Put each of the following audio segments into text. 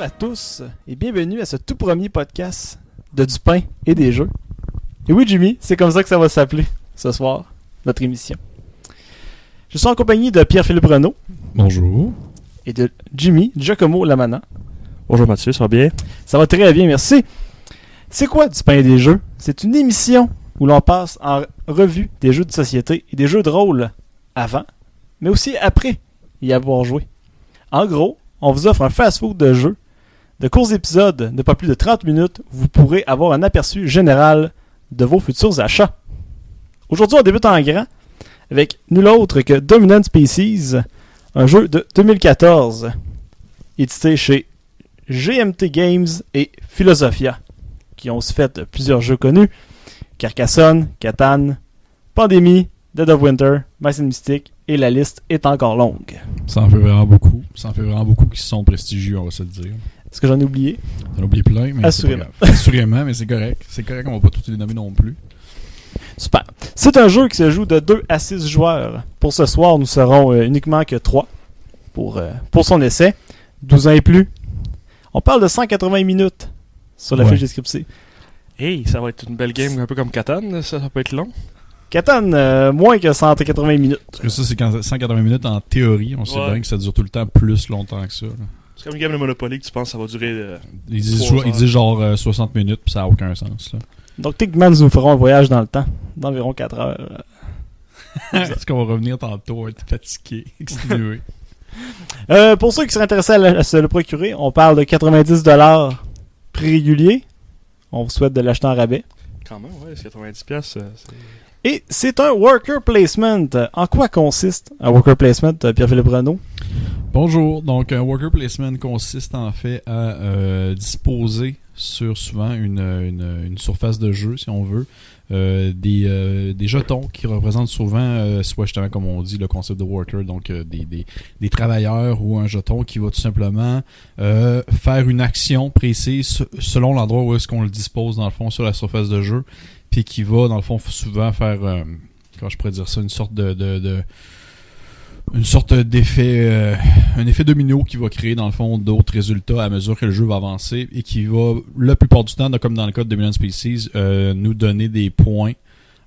à tous et bienvenue à ce tout premier podcast de Du pain et des jeux. Et oui, Jimmy, c'est comme ça que ça va s'appeler ce soir, notre émission. Je suis en compagnie de Pierre-Philippe Renaud. Bonjour. Et de Jimmy Giacomo Lamana. Bonjour Mathieu, ça va bien? Ça va très bien, merci. C'est quoi Du pain et des jeux? C'est une émission où l'on passe en revue des jeux de société et des jeux de rôle avant, mais aussi après y avoir joué. En gros, on vous offre un fast-food de jeux, de courts épisodes de pas plus de 30 minutes où vous pourrez avoir un aperçu général de vos futurs achats. Aujourd'hui, on débute en grand avec nul autre que Dominant Species, un jeu de 2014, édité chez GMT Games et Philosophia, qui ont aussi fait plusieurs jeux connus, Carcassonne, Catan, Pandémie, Dead of Winter, Mice and Mystic, et la liste est encore longue. Ça en fait vraiment beaucoup. Ça en fait vraiment beaucoup qui sont prestigieux, on va se le dire. Est-ce que j'en ai oublié? J'en ai oublié plein, mais Assurément. c'est pas grave. Assurément, mais c'est correct. C'est correct, on va pas tous les nommer non plus. Super. C'est un jeu qui se joue de 2 à 6 joueurs. Pour ce soir, nous serons uniquement que 3 pour son essai. 12 ans et plus. On parle de 180 minutes sur la fiche descriptive. Hey, ça va être une belle game un peu comme Catan, ça peut être long. Catan, moins que 180 minutes. Parce que ça, c'est quand 180 minutes en théorie. On sait Ouais. bien que ça dure tout le temps plus longtemps que ça. Là. C'est comme une game de Monopoly que tu penses que ça va durer... Ils disent, 3 heures. genre 60 minutes, puis ça n'a aucun sens. Là. Donc, techniquement, nous ferons un voyage dans le temps d'environ 4 heures. Est-ce qu'on va revenir tantôt, on va être fatigué, exténué. Pour ceux qui seraient intéressés à se le procurer, on parle de 90$ prix régulier. On vous souhaite de l'acheter en rabais. Quand même, ouais, 90$, c'est... Et c'est un worker placement. En quoi consiste un worker placement, Pierre-Philippe Renaud? Bonjour. Donc, un worker placement consiste en fait à disposer sur souvent une surface de jeu, si on veut, des jetons qui représentent souvent, soit justement, comme on dit, le concept de worker, donc des travailleurs ou un jeton qui va tout simplement faire une action précise selon l'endroit où est-ce qu'on le dispose, dans le fond, sur la surface de jeu, puis qui va, dans le fond, souvent faire, comment je pourrais dire ça, une sorte d'effet, un effet domino qui va créer dans le fond d'autres résultats à mesure que le jeu va avancer et qui va, la plupart du temps, comme dans le cas de Dominant Species, nous donner des points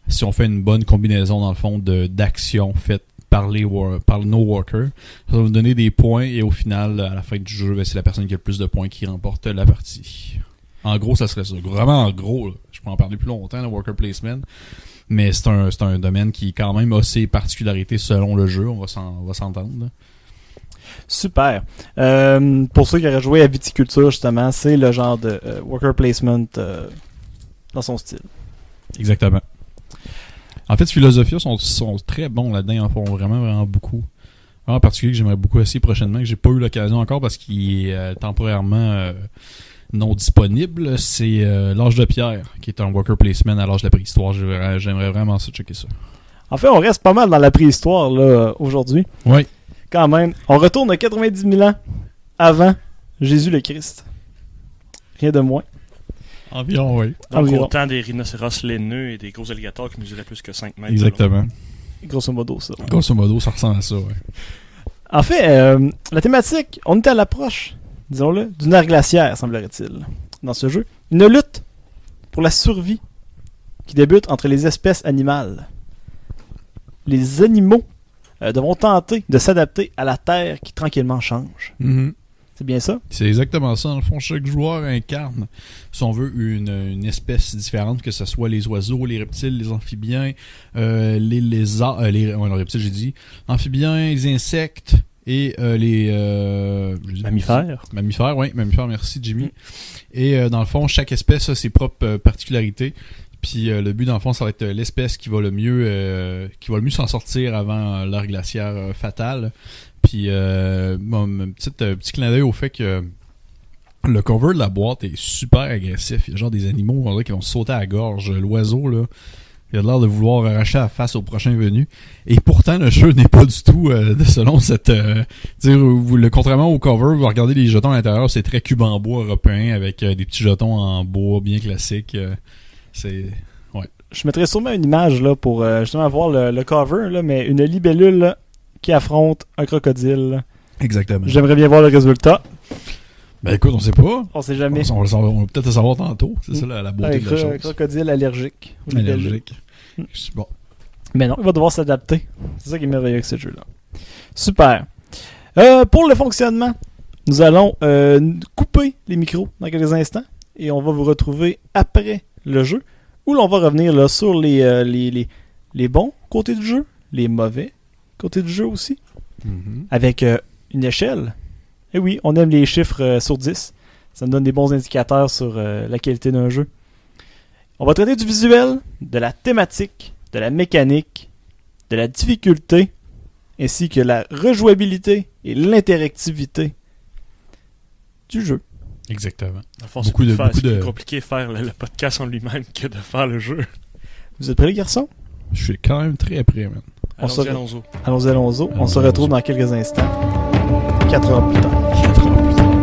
si on fait une bonne combinaison dans le fond d'actions faites par nos workers. Ça va nous donner des points et au final, à la fin du jeu, c'est la personne qui a le plus de points qui remporte la partie. En gros, ça serait ça. Vraiment en gros, là. Je peux en parler plus longtemps, le worker placement. Mais c'est un domaine qui quand même a ses particularités selon le jeu. On va s'entendre. Là. Super. Pour ceux qui auraient joué à Viticulture, justement, c'est le genre de worker placement dans son style. Exactement. En fait, Philosophia sont très bons là-dedans. Ils en font vraiment, vraiment beaucoup. Un en particulier que j'aimerais beaucoup essayer prochainement, que j'ai pas eu l'occasion encore parce qu'il est temporairement non disponible. C'est L'Âge de Pierre, qui est un worker placement à l'âge de la préhistoire. J'aimerais vraiment ça, checker ça. En fait, on reste pas mal dans la préhistoire là aujourd'hui. Oui. Quand même. On retourne à 90 000 ans avant Jésus le Christ. Rien de moins. Environ, oui. Donc, Environ. autant des rhinocéros laineux et des gros alligators qui mesuraient plus que 5 mètres. Exactement. Grosso modo, ça. Grosso modo, ça ressemble à ça, ouais. En fait, la thématique, on était à l'approche, disons-le, d'une ère glaciaire, semblerait-il, dans ce jeu. Une lutte pour la survie qui débute entre les espèces animales. Les animaux devront tenter de s'adapter à la Terre qui tranquillement change. Mm-hmm. C'est bien ça? C'est exactement ça. Dans le fond, chaque joueur incarne, si on veut, une espèce différente, que ce soit les oiseaux, les reptiles, les amphibiens, les lézards, les reptiles, j'ai dit, amphibiens, les insectes et les... Mammifères. Mammifères, oui. Mammifères, merci Jimmy. Et dans le fond, chaque espèce a ses propres particularités. Puis le but, dans le fond, ça va être l'espèce qui va le mieux s'en sortir avant l'ère glaciaire fatale. Puis un petit clin d'œil au fait que le cover de la boîte est super agressif. Il y a genre des animaux on dirait, qui vont sauter à la gorge. L'oiseau, là, il a l'air de vouloir arracher la face au prochain venu. Et pourtant, le jeu n'est pas du tout selon cette... contrairement au cover, vous regardez les jetons à l'intérieur, c'est très cube en bois européen avec des petits jetons en bois bien classiques. C'est... Ouais. Je mettrais sûrement une image là, pour justement voir le cover, là, mais une libellule là, qui affronte un crocodile. Exactement. J'aimerais bien voir le résultat. Ben écoute, on sait pas. On sait jamais. On va peut-être le savoir tantôt. C'est ça la beauté de la chose. Crocodile allergique. Allergique. Bon. Mais non, il va devoir s'adapter. C'est ça qui est merveilleux avec ce jeu-là. Super. Pour le fonctionnement, nous allons couper les micros dans quelques instants et on va vous retrouver après le jeu où l'on va revenir là, sur les bons côtés du jeu, les mauvais côtés du jeu aussi, avec une échelle. Et oui, on aime les chiffres sur 10. Ça nous donne des bons indicateurs sur la qualité d'un jeu. On va traiter du visuel, de la thématique, de la mécanique, de la difficulté, ainsi que la rejouabilité et l'interactivité du jeu. Exactement. Dans le fond, c'est plus compliqué de faire le podcast en lui-même que de faire le jeu. Vous êtes prêts les garçons? Je suis quand même très prêt, man. Allons-y. Allons-y. On se retrouve dans quelques instants. 4 heures plus tard.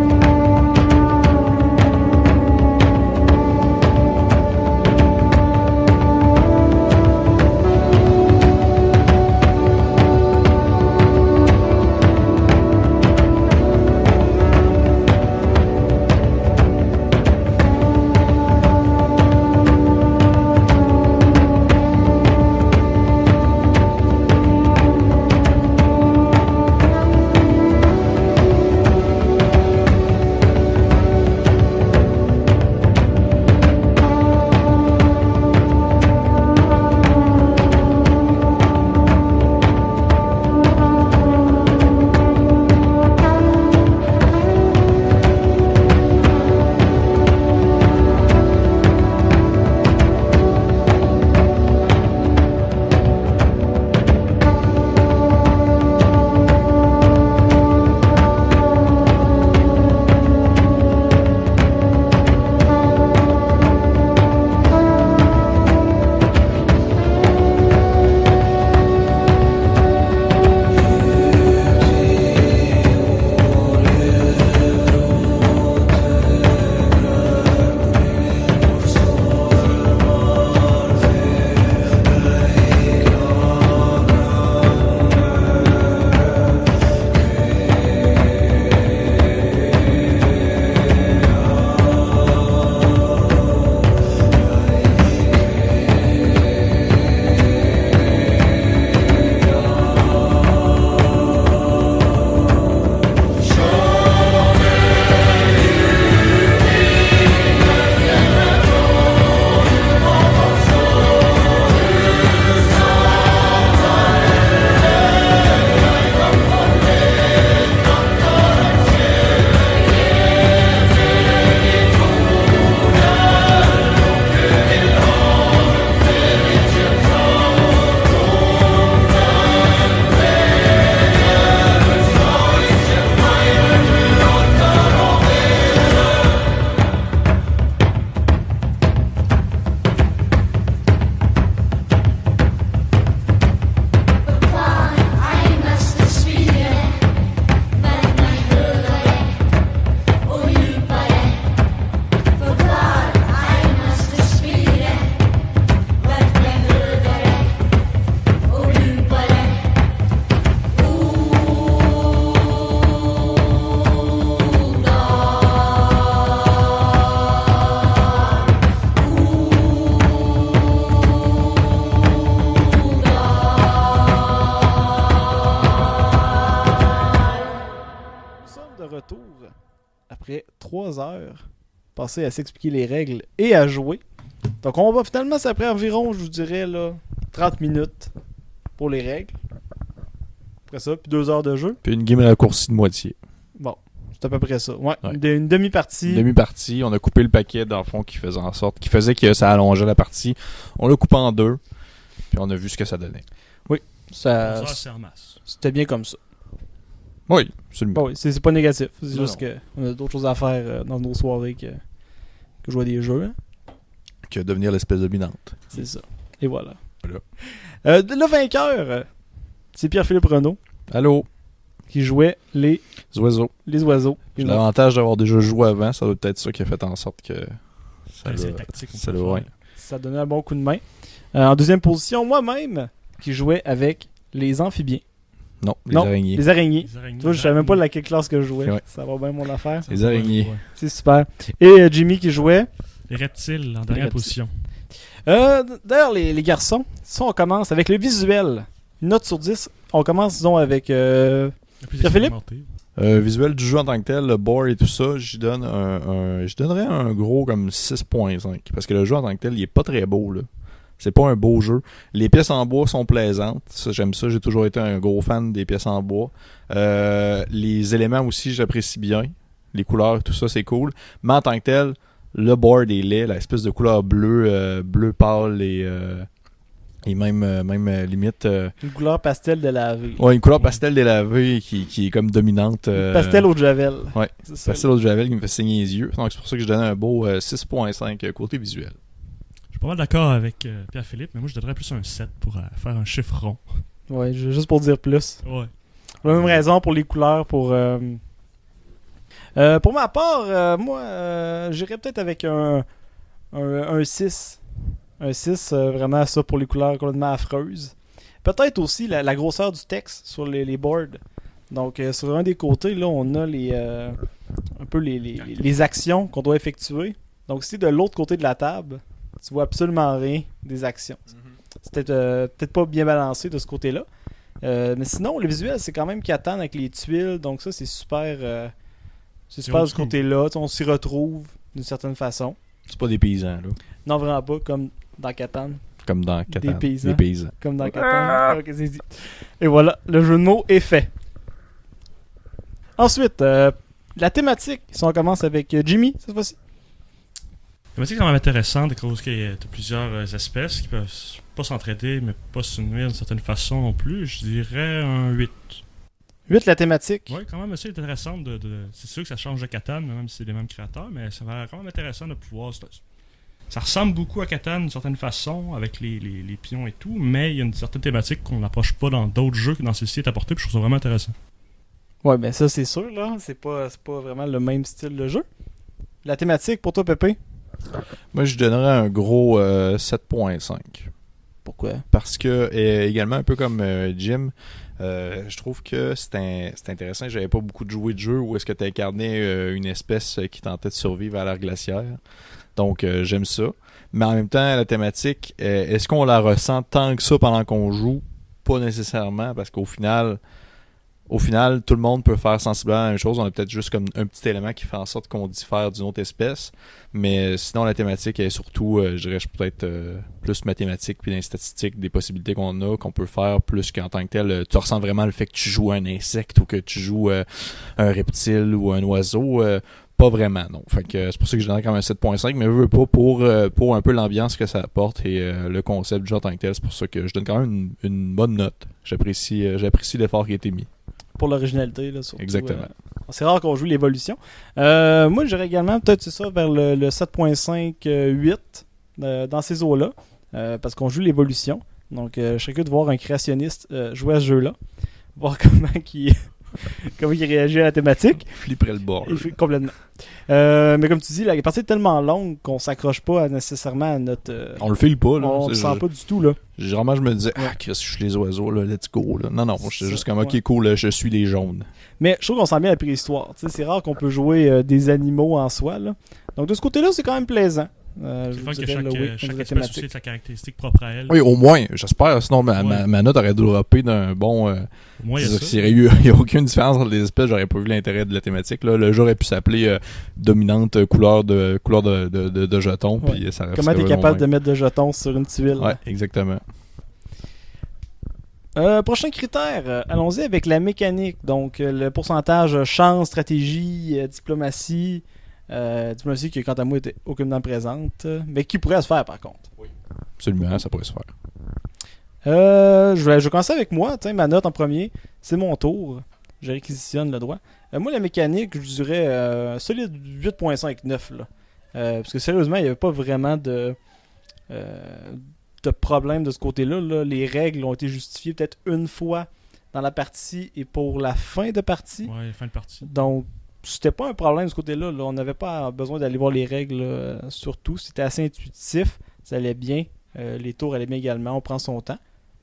après 3 heures passées à s'expliquer les règles et à jouer. Donc on va finalement, ça prend environ, je vous dirais, là, 30 minutes pour les règles. Après ça, puis 2 heures de jeu. Puis une game raccourcie de moitié. Bon, c'est à peu près ça. Ouais. Ouais. Une demi-partie. Une demi-partie, on a coupé le paquet dans le fond qui faisait que ça allongeait la partie. On l'a coupé en 2, puis on a vu ce que ça donnait. Oui, ça, C'est en masse. c'était bien comme ça. Oui, absolument. Bon, oui, c'est pas négatif. C'est Non, juste qu'on a d'autres choses à faire dans nos soirées que jouer à des jeux. Hein. Que devenir l'espèce dominante. C'est ça. Et voilà. Voilà. Le vainqueur, c'est Pierre-Philippe Renaud Allô, qui jouait les oiseaux. oiseaux. J'ai l'avantage d'avoir déjà joué avant, ça doit être ça qui a fait en sorte que ça C'est l'a- tactique. ça l'a- ouais. Ça donnait un bon coup de main. En deuxième position, moi-même, qui jouais avec les amphibiens. Non, les Non, araignées. les araignées. Les araignées. Tu vois, je savais même pas laquelle classe que je jouais. Ouais. Ça va bien mon affaire. Les araignées. Ouais. C'est super. Et Jimmy qui jouait. Les reptiles en dernière reptiles. position. D'ailleurs, les garçons, ça, on commence avec le visuel. Une note sur 10. On commence, disons, avec... Le plus Pierre-Philippe? expérimenté. Visuel du jeu en tant que tel, le board et tout ça, je donnerais un gros comme 6.5. Parce que le jeu en tant que tel, il est pas très beau, là. C'est pas un beau jeu. Les pièces en bois sont plaisantes. Ça, j'aime ça. J'ai toujours été un gros fan des pièces en bois. Les éléments aussi, j'apprécie bien. Les couleurs, tout ça, c'est cool. Mais en tant que tel, le board est laid. L'espèce de couleur bleue, bleu pâle et même limite... une couleur pastel de lavé. Ouais, une couleur pastel délavée qui est comme dominante. Pastel au javel. Ouais, C'est ça. pastel au javel qui me fait saigner les yeux. Donc c'est pour ça que je donne un beau 6.5 côté visuel. Je suis pas mal d'accord avec Pierre-Philippe, mais moi je donnerais plus un 7 pour faire un chiffre rond. Ouais, juste pour dire plus. Ouais. Pour la même raison pour les couleurs, pour ma part, moi, j'irais peut-être avec un 6. Un 6, vraiment ça pour les couleurs complètement affreuses. Peut-être aussi la grosseur du texte sur les boards. Donc, sur un des côtés, là, on a un peu les actions qu'on doit effectuer. Donc, si de l'autre côté de la table, tu vois absolument rien des actions. C'est peut-être pas bien balancé de ce côté-là. Mais sinon, le visuel, c'est quand même Catan avec les tuiles. Donc, ça, c'est super. C'est super de old ce school. côté-là. Tu sais, on s'y retrouve d'une certaine façon. C'est pas des paysans, là. Non, vraiment pas, comme dans Catan. Comme dans Catan. Des paysans. Des paysans. Comme dans Catan. Ok, c'est dit. Et voilà, le jeu de mots est fait. Ensuite, la thématique. Si on commence avec Jimmy, cette fois-ci. La thématique est quand même intéressante à cause qu'il y a plusieurs espèces qui peuvent pas s'entraider, mais pas se nuire d'une certaine façon non plus. Je dirais un 8. 8, la thématique. Oui, quand même assez intéressant. C'est sûr que ça change de Catan, même si c'est les mêmes créateurs, mais ça va quand même intéressant de pouvoir... Ça ressemble beaucoup à Catan d'une certaine façon, avec les pions et tout, mais il y a une certaine thématique qu'on n'approche pas dans d'autres jeux que dans celle-ci est apportée, puis je trouve ça vraiment intéressant. Ouais, ben ça, c'est sûr, là. C'est pas vraiment le même style de jeu. La thématique pour toi, Pépé? Moi, je donnerais un gros 7.5. Pourquoi? Parce que, également, un peu comme Jim, je trouve que c'est intéressant. J'avais pas beaucoup de jouets de jeu où est-ce que tu incarnais une espèce qui tentait de survivre à l'ère glaciaire. Donc, j'aime ça. Mais en même temps, la thématique, est-ce qu'on la ressent tant que ça pendant qu'on joue? Pas nécessairement, parce qu'au final, tout le monde peut faire sensiblement la même chose. On a peut-être juste comme un petit élément qui fait en sorte qu'on diffère d'une autre espèce. Mais sinon, la thématique est surtout, je dirais, peut-être plus mathématique puis dans les statistiques des possibilités qu'on a, qu'on peut faire, plus qu'en tant que tel. Tu ressens vraiment le fait que tu joues un insecte ou que tu joues un reptile ou un oiseau. Pas vraiment, non. Fait que c'est pour ça que je donne quand même un 7.5, mais je veux pas pour un peu l'ambiance que ça apporte et le concept du jeu en tant que tel. C'est pour ça que je donne quand même une bonne note. J'apprécie l'effort qui a été mis. Pour l'originalité, là, surtout. Exactement. C'est rare qu'on joue l'évolution. Moi, j'irais également, peut-être, c'est ça, vers le 7.5, 8, dans ces eaux-là, parce qu'on joue l'évolution. Donc, je serais curieux de voir un créationniste jouer à ce jeu-là. Voir comment il réagit à la thématique. Flipperait le bord. Complètement. Mais comme tu dis, la partie est tellement longue qu'on s'accroche pas nécessairement à notre... On le file pas, là. on le sent pas du tout, là. Généralement, je me disais, Chris, je suis les oiseaux, là, let's go, là. Non, moi, j'étais juste comme, ok, ouais. cool, là, je suis les jaunes. Mais je trouve qu'on sent bien la préhistoire. Tu sais, c'est rare qu'on peut jouer des animaux en soi, là. Donc, de ce côté-là, c'est quand même plaisant. C'est Je le vous fun que dirais, là, oui, chaque au niveau de la espèce thématique. aussi a sa caractéristique propre à elle. Oui, au moins, j'espère. Sinon, Ouais. ma note aurait droppé d'un bon... Au moins, il y a ça. S'il n'y a aucune différence entre les espèces, j'aurais pas vu l'intérêt de la thématique. Là. Le jeu aurait pu s'appeler dominante couleur de jetons. Ouais. Puis ça Comment tu es capable de mettre de jetons sur une tuile? Ouais, exactement. Prochain critère, allons-y avec la mécanique. Donc, le pourcentage chance, stratégie, diplomatie. Diplomatie qui, quant à moi, était aucunement présente, mais qui pourrait se faire par contre. Absolument, ça pourrait se faire. Je vais commencer avec moi. Tiens, ma note en premier, c'est mon tour. Je réquisitionne le droit. Moi, la mécanique, je dirais solide 8.59 là. Parce que sérieusement, il n'y avait pas vraiment de problème de ce côté-là. Là. Les règles ont été justifiées peut-être une fois dans la partie et pour la fin de partie. Ouais, fin de partie. Donc, c'était pas un problème de ce côté-là. Là. On n'avait pas besoin d'aller voir les règles surtout. C'était assez intuitif. Ça allait bien. Les tours allaient bien également. On prend son temps.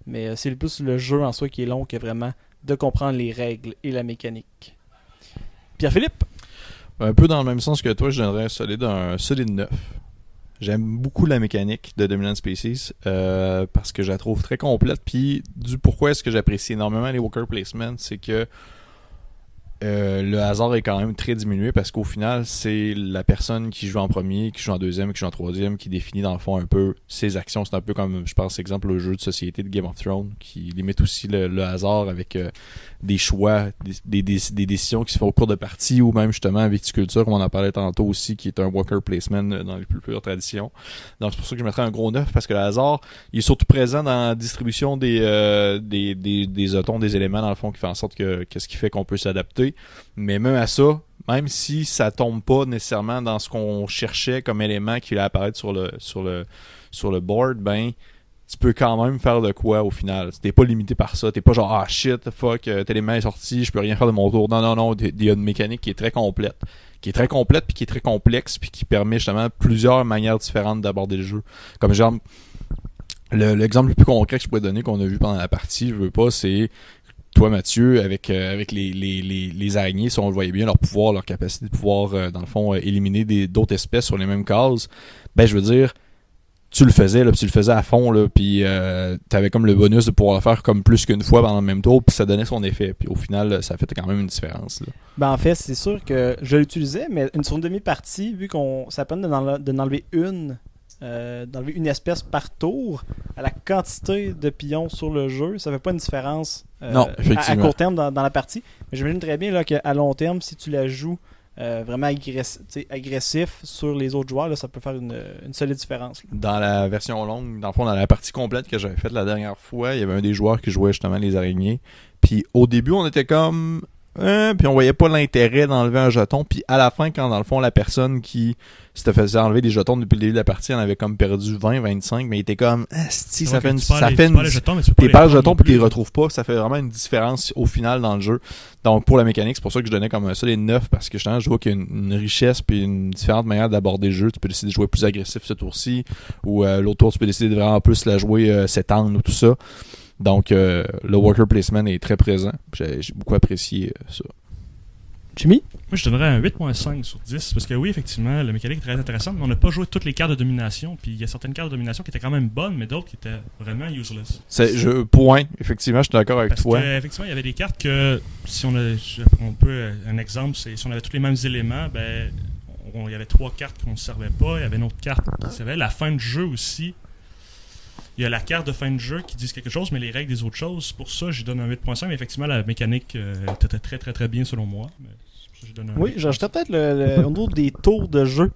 Mais c'est plus le jeu en soi qui est long que vraiment de comprendre les règles et la mécanique. Pierre-Philippe? Un peu dans le même sens que toi, je donnerais un solide 9. J'aime beaucoup la mécanique de Dominant Species parce que je la trouve très complète. Puis, pourquoi est-ce que j'apprécie énormément les worker placements, c'est que le hasard est quand même très diminué parce qu'au final, c'est la personne qui joue en premier, qui joue en deuxième, qui joue en troisième, qui définit dans le fond un peu ses actions. C'est un peu comme, je pense, exemple, le jeu de société de Game of Thrones qui limite aussi le hasard avec des choix, des décisions qui se font au cours de partie ou même justement viticulture, comme on en parlait tantôt aussi, qui est un worker placement dans les plus pures traditions. Donc c'est pour ça que je mettrais un gros 9 parce que le hasard, il est surtout présent dans la distribution des atomes, des éléments dans le fond qui fait en sorte que ce qui fait qu'on peut s'adapter. Mais même à ça, même si ça tombe pas nécessairement dans ce qu'on cherchait comme élément qui allait apparaître sur le board, ben tu peux quand même faire de quoi au final. T'es pas limité par ça. T'es pas genre ah shit, fuck, tel élément est sorti, je peux rien faire de mon tour. Non, il y a une mécanique qui est très complète. Puis qui est très complexe, puis qui permet justement plusieurs manières différentes d'aborder le jeu. Comme genre, l'exemple le plus concret que je pourrais donner qu'on a vu pendant la partie, je veux pas, c'est toi Mathieu, avec les araignées, si on le voyait bien, leur pouvoir, leur capacité de pouvoir, dans le fond, éliminer d'autres espèces sur les mêmes cases, ben je veux dire, tu le faisais là, puis tu le faisais à fond là, puis t'avais comme le bonus de pouvoir le faire comme plus qu'une fois pendant le même tour, puis ça donnait son effet, puis au final ça fait quand même une différence là. Ben en fait, c'est sûr que je l'utilisais, mais sur une demi-partie, vu qu'on ça permet d'enlever d'enlever une espèce par tour, à la quantité de pions sur le jeu, ça fait pas une différence non, à court terme dans la partie. Mais j'imagine très bien là, qu'à long terme, si tu la joues vraiment agressif sur les autres joueurs, là, ça peut faire une solide différence. Là. Dans la version longue, dans le fond, dans la partie complète que j'avais faite la dernière fois, il y avait un des joueurs qui jouait justement les araignées. Puis au début, on était comme... puis on voyait pas l'intérêt d'enlever un jeton. Puis à la fin, quand dans le fond, la personne qui s'était fait enlever des jetons depuis le début de la partie, en avait comme perdu 20, 25, mais il était comme si ça fait une... T'es perds le jeton puis qu'ils retrouvent pas, ça fait vraiment une différence au final dans le jeu. Donc pour la mécanique, c'est pour ça que je donnais comme ça les 9, parce que je vois qu'il y a une richesse puis une différente manière d'aborder le jeu. Tu peux décider de jouer plus agressif ce tour-ci, ou l'autre tour tu peux décider de vraiment plus la jouer s'étendre ou tout ça. Donc, le worker placement est très présent. J'ai beaucoup apprécié ça. Jimmy? Moi, je donnerais un 8.5 sur 10. Parce que oui, effectivement, la mécanique est très intéressante, mais on n'a pas joué toutes les cartes de domination. Puis il y a certaines cartes de domination qui étaient quand même bonnes, mais d'autres qui étaient vraiment useless. Point. Effectivement, je suis d'accord avec toi. Parce qu'effectivement, il y avait des cartes que, si on peut, un exemple, c'est si on avait tous les mêmes éléments, ben, il y avait 3 cartes qu'on ne servait pas. Il y avait une autre carte qui servait. La fin de jeu aussi. Il y a la carte de fin de jeu qui dit quelque chose, mais les règles des autres choses. Pour ça, je donne un 8.5. Mais effectivement, la mécanique était très, très, très bien selon moi. Mais pour ça, je donne un oui, j'ajouterais peut-être au niveau des tours de jeu.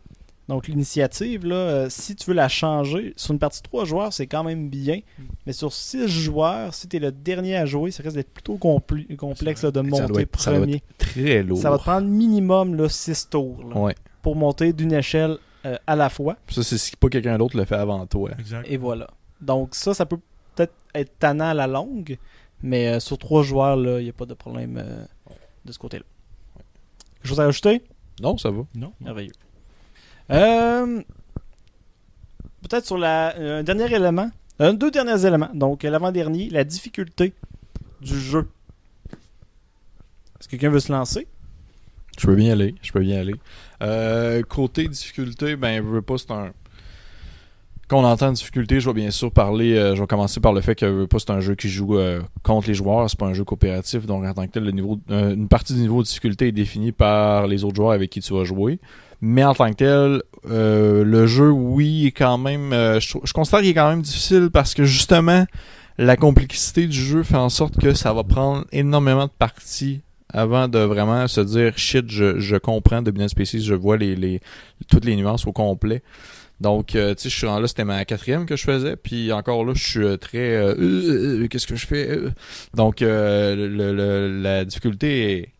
Donc, l'initiative, là, si tu veux la changer, sur une partie de 3 joueurs, c'est quand même bien. Mais sur 6 joueurs, si tu es le dernier à jouer, ça risque d'être plutôt complexe là, de monter premier. Ça doit être très lourd. Ça va te prendre minimum là, 6 tours là, pour monter d'une échelle à la fois. Ça, c'est si pas quelqu'un d'autre le fait avant toi. Exact. Et voilà. Donc ça peut peut-être être tannant à la longue, mais sur 3 joueurs, il n'y a pas de problème de ce côté-là. Quelque chose à ajouter? Non, ça va. Non. Merveilleux. Peut-être sur un dernier élément. 2 derniers éléments. Donc l'avant-dernier, la difficulté du jeu. Est-ce que quelqu'un veut se lancer? Je peux bien aller. Côté difficulté, ben, je veux pas, c'est un... Quand on entend difficulté, je vais bien sûr parler, je vais commencer par le fait que c'est un jeu qui joue contre les joueurs, c'est pas un jeu coopératif, donc en tant que tel, une partie du niveau de difficulté est définie par les autres joueurs avec qui tu vas jouer. Mais en tant que tel, le jeu, oui, est quand même, je considère qu'il est quand même difficile parce que justement, la complexité du jeu fait en sorte que ça va prendre énormément de parties avant de vraiment se dire shit, je comprends Dominant Species, je vois toutes les nuances au complet. Donc, tu sais, je suis rendu là, c'était ma 4e que je faisais, puis encore là, je suis très... qu'est-ce que je fais? Donc, la difficulté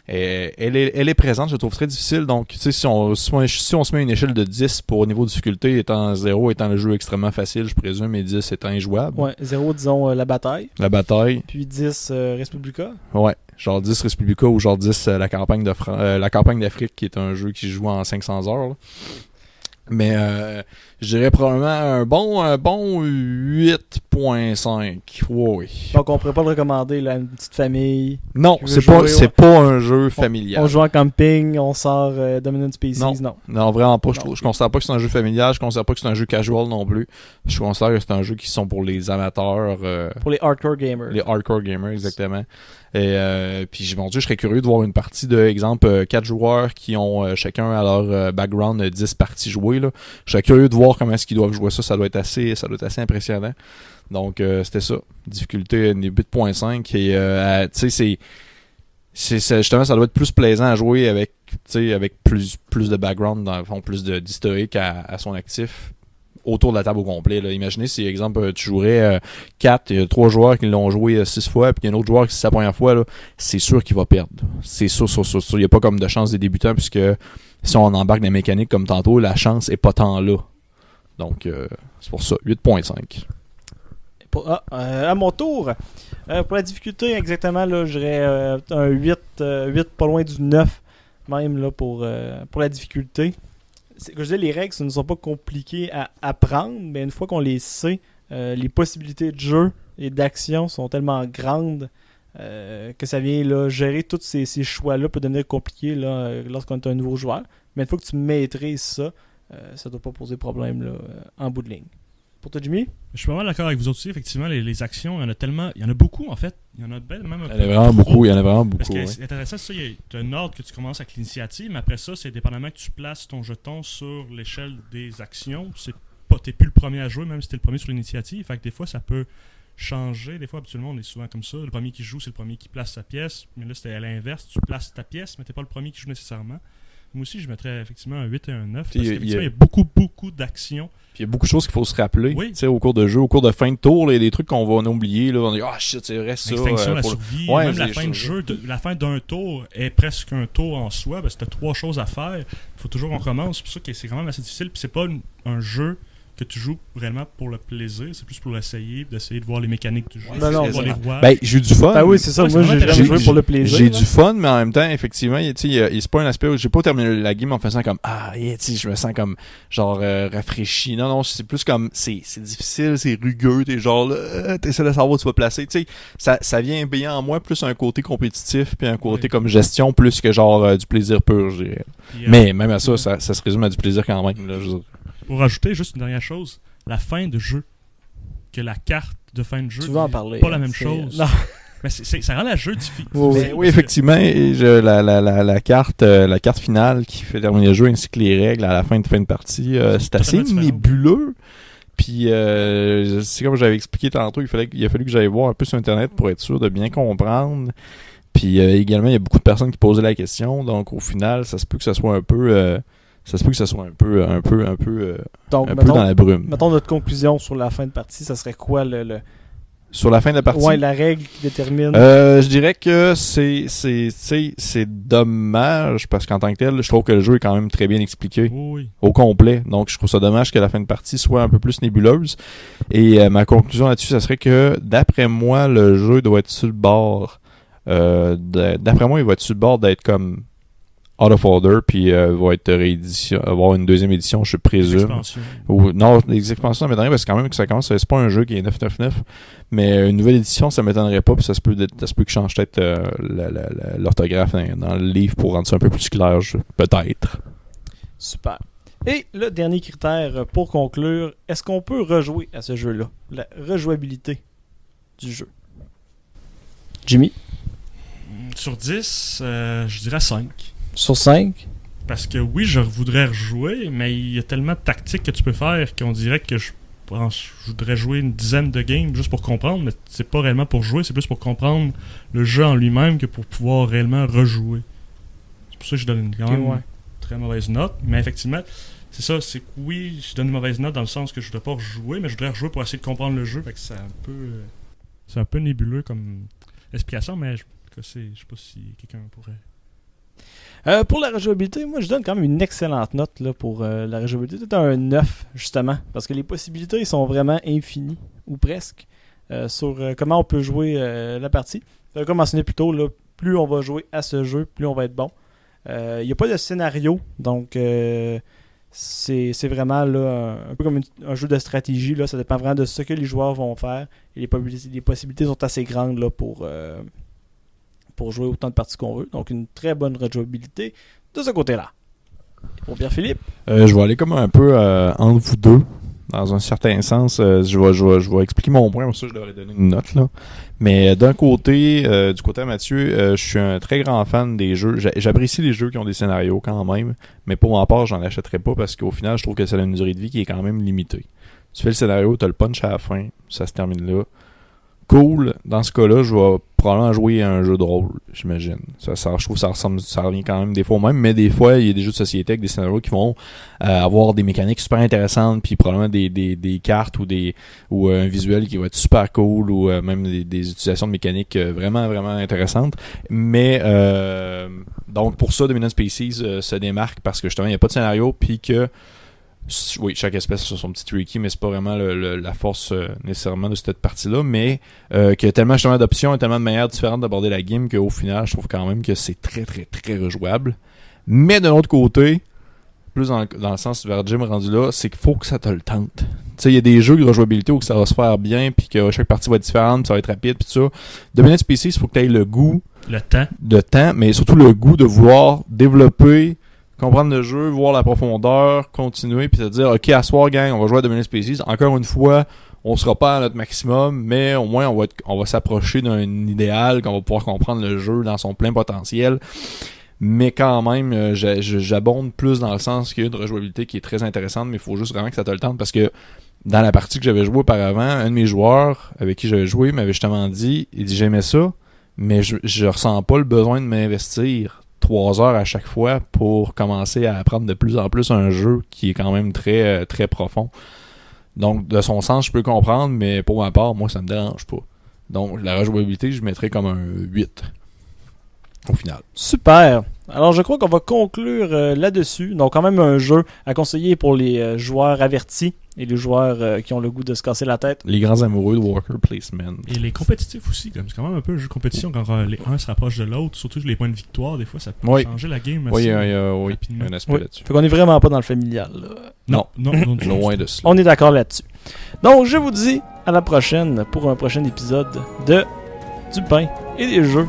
elle est présente, je la trouve très difficile. Donc, tu sais, si on se met une échelle de 10 pour niveau de difficulté, étant 0 étant le jeu extrêmement facile, je présume, et 10 étant injouable. Ouais, 0, disons, la bataille. Puis 10, Respublica. Ouais, genre 10 Respublica ou genre 10 la campagne d'Afrique, qui est un jeu qui joue en 500 heures, là. Mais Je dirais probablement un bon 8.5. Oui. Donc, on pourrait pas le recommander là, à une petite famille. Non, Je veux c'est jouer, pas un jeu familial. On joue en camping, on sort Dominant Species, non. Non, vraiment pas. Non. Je considère pas que c'est un jeu familial. Je considère pas que c'est un jeu casual non plus. Je considère que c'est un jeu qui sont pour les amateurs. Pour les hardcore gamers. Les hardcore gamers, exactement. Et puis, mon Dieu, je serais curieux de voir une partie de, exemple, 4 joueurs qui ont chacun à leur background 10 parties jouées. Là. Je serais curieux de voir comment est-ce qu'ils doivent jouer ça. Ça doit être assez impressionnant. Donc, c'était ça. Difficulté 8.5. Et, tu sais, c'est justement, ça doit être plus plaisant à jouer avec plus de background, dans le fond, plus d'historique à son actif autour de la table au complet. Là. Imaginez si, exemple, tu jouerais 4, il y a 3 joueurs qui l'ont joué 6 fois, puis il y a un autre joueur qui c'est sa première fois, là, c'est sûr qu'il va perdre. C'est sûr. Il n'y a pas comme de chance des débutants, puisque si on embarque des mécaniques comme tantôt, la chance est pas tant là. Donc, c'est pour ça, 8.5. À mon tour, pour la difficulté, exactement, là, je dirais un 8, pas loin du 9, même là, pour la difficulté. Comme je disais, les règles, ce ne sont pas compliquées à apprendre, mais une fois qu'on les sait, les possibilités de jeu et d'action sont tellement grandes que ça vient là, gérer tous ces choix-là peut devenir compliqué là, lorsqu'on est un nouveau joueur. Mais une fois que tu maîtrises ça, ça ne doit pas poser problème là, en bout de ligne. Pour toi, Jimmy? Je suis pas mal d'accord avec vous autres aussi. Effectivement, les actions, il y en a beaucoup en fait. Il y en a même un peu. Il y en a vraiment beaucoup. Parce que ouais. c'est intéressant, c'est ça, tu as un ordre que tu commences avec l'initiative, mais après ça, c'est dépendamment que tu places ton jeton sur l'échelle des actions. T'es plus le premier à jouer, même si t'es le premier sur l'initiative. Fait que des fois, ça peut changer. Des fois, habituellement, on est souvent comme ça. Le premier qui joue, c'est le premier qui place sa pièce. Mais là, c'était à l'inverse. Tu places ta pièce, mais t'es pas le premier qui joue nécessairement. Moi aussi, je mettrais effectivement un 8 et un 9. Parce qu'effectivement, il y a beaucoup d'actions. Puis il y a beaucoup de choses qu'il faut se rappeler. Oui. Au cours de jeu, au cours de fin de tour, il y a des trucs qu'on va oublier. Là, on dit shit, c'est vrai ça. L'extinction, la survie, ouais, même la fin de jeu, la fin d'un tour est presque un tour en soi, parce que t'as 3 choses à faire. Il faut toujours qu'on recommence. C'est pour ça que c'est quand même assez difficile. Puis c'est pas un jeu que tu joues réellement pour le plaisir, c'est plus pour d'essayer de voir les mécaniques du jeu, non, voir les rois. Ben, j'ai eu du fun. Ah oui, c'est ça. Ouais, moi, c'est j'ai vraiment jamais joué pour le plaisir. J'ai du fun, mais en même temps, effectivement, c'est pas un aspect où j'ai pas terminé la game en faisant comme je me sens comme genre rafraîchi. Non, c'est plus comme c'est difficile, c'est rugueux, t'es genre là, t'essaies de savoir où tu vas placer. Tu sais, ça vient bien en moi plus un côté compétitif puis un côté comme gestion plus que genre du plaisir pur, je dirais. Puis, Mais même à ça se résume à du plaisir quand même. Là, je veux dire. pour rajouter juste une dernière chose, la fin de jeu, que la carte de fin de jeu, Tu vas en parler. pas la même chose. Non. Mais ça rend le jeu difficile. Oui, effectivement, la carte finale qui fait terminer le jeu ainsi que les règles à la fin de partie, c'est assez totalement nébuleux. Puis c'est comme j'avais expliqué tantôt, il a fallu que j'aille voir un peu sur Internet pour être sûr de bien comprendre. Puis également, il y a beaucoup de personnes qui posaient la question, donc au final, ça se peut que ça soit un peu Donc, peu dans la brume. Mettons notre conclusion sur la fin de partie, ça serait quoi le... Sur la fin de la partie? Ouais, la règle qui détermine... Je dirais que c'est dommage, parce qu'en tant que tel, je trouve que le jeu est quand même très bien expliqué Oui. au complet. Donc, je trouve ça dommage que la fin de partie soit un peu plus nébuleuse. Et ma conclusion là-dessus, ça serait que, d'après moi, le jeu doit être sur le bord. D'après moi, il va être sur le bord d'être comme out of order, puis va être avoir une deuxième édition, je présume. Non, les expansions, ça m'étonnerait, parce que quand même que ça commence, c'est pas un jeu qui est 999, mais une nouvelle édition, ça m'étonnerait pas, puis ça se peut que change peut-être l'orthographe dans le livre pour rendre ça un peu plus clair, peut-être. Super. Et le dernier critère pour conclure, est-ce qu'on peut rejouer à ce jeu-là? La rejouabilité du jeu. Jimmy? Sur 10, je dirais 5. Sur 5? Parce que oui, je voudrais rejouer, mais il y a tellement de tactiques que tu peux faire qu'on dirait que je voudrais jouer une dizaine de games juste pour comprendre, mais c'est pas réellement pour jouer, c'est plus pour comprendre le jeu en lui-même que pour pouvoir réellement rejouer. C'est pour ça que je donne une très mauvaise note, mais effectivement, c'est ça, c'est que oui, je donne une mauvaise note dans le sens que je voudrais pas rejouer, mais je voudrais rejouer pour essayer de comprendre le jeu, fait que c'est un peu nébuleux comme explication, mais je sais pas si quelqu'un pourrait... Pour la rejouabilité, moi je donne quand même une excellente note là, pour la rejouabilité. C'est un 9 justement, parce que les possibilités sont vraiment infinies, ou presque, sur comment on peut jouer la partie. Comme mentionné plus tôt, là, plus on va jouer à ce jeu, plus on va être bon. Il n'y a pas de scénario, donc c'est vraiment là, un peu comme un jeu de stratégie. Là, ça dépend vraiment de ce que les joueurs vont faire. Et les possibilités sont assez grandes là, pour jouer autant de parties qu'on veut. Donc, une très bonne rejouabilité de ce côté-là. Et pour Pierre-Philippe? Je vais aller comme un peu entre vous deux. Dans un certain sens, je vais expliquer mon point, pour ça je devrais donner une note là. Mais d'un côté, du côté à Mathieu, je suis un très grand fan des jeux. J'apprécie les jeux qui ont des scénarios quand même, mais pour ma part, j'en achèterai pas parce qu'au final, je trouve que ça a une durée de vie qui est quand même limitée. Tu fais le scénario, t'as le punch à la fin, ça se termine là. Cool, dans ce cas-là, je vais probablement jouer à un jeu de rôle, j'imagine. Je trouve que ça revient quand même des fois au même, mais des fois, il y a des jeux de société avec des scénarios qui vont avoir des mécaniques super intéressantes, puis probablement des cartes ou un visuel qui va être super cool, ou même des utilisations de mécaniques vraiment, vraiment intéressantes. Mais donc pour ça, Dominant Species se démarque parce que justement, il n'y a pas de scénario, puis que oui, chaque espèce a son petit tricky, mais c'est pas vraiment la force nécessairement de cette partie-là, mais qu'il y a tellement justement d'options et tellement de manières différentes d'aborder la game qu'au final, je trouve quand même que c'est très, très, très rejouable. Mais de l'autre côté, plus dans le sens vers Jim rendu là, c'est qu'il faut que ça te le tente. Tu sais, il y a des jeux de rejouabilité où que ça va se faire bien, puis que chaque partie va être différente, puis ça va être rapide, puis tout ça. Dominant Species, il faut que tu aies le goût. Le temps, mais surtout le goût de vouloir développer, comprendre le jeu, voir la profondeur, continuer, puis te dire, ok, à soir, gang, on va jouer à Dominant Species. Encore une fois, on sera pas à notre maximum, mais au moins, on va s'approcher d'un idéal, qu'on va pouvoir comprendre le jeu dans son plein potentiel. Mais quand même, j'abonde plus dans le sens qu'il y a une rejouabilité qui est très intéressante, mais il faut juste vraiment que ça te le tente, parce que dans la partie que j'avais joué auparavant, un de mes joueurs avec qui j'avais joué m'avait justement dit, il dit, j'aimais ça, mais je ressens pas le besoin de m'investir 3 heures à chaque fois pour commencer à apprendre de plus en plus un jeu qui est quand même très, très profond. Donc, de son sens, je peux comprendre, mais pour ma part, moi, ça me dérange pas. Donc, la rejouabilité, je mettrais comme un 8 au final. Super! Alors, je crois qu'on va conclure là-dessus. Donc, quand même un jeu à conseiller pour les joueurs avertis et les joueurs qui ont le goût de se casser la tête. Les grands amoureux de Worker Placement. Et les compétitifs aussi, comme c'est quand même un peu un jeu de compétition quand les uns se rapprochent de l'autre, surtout les points de victoire, des fois ça peut changer la game. Oui, assez, il y a un aspect là-dessus. Fait qu'on est vraiment pas dans le familial. Là. Non, loin de cela. On est d'accord là-dessus. Donc, je vous dis à la prochaine pour un prochain épisode de Du pain et des jeux.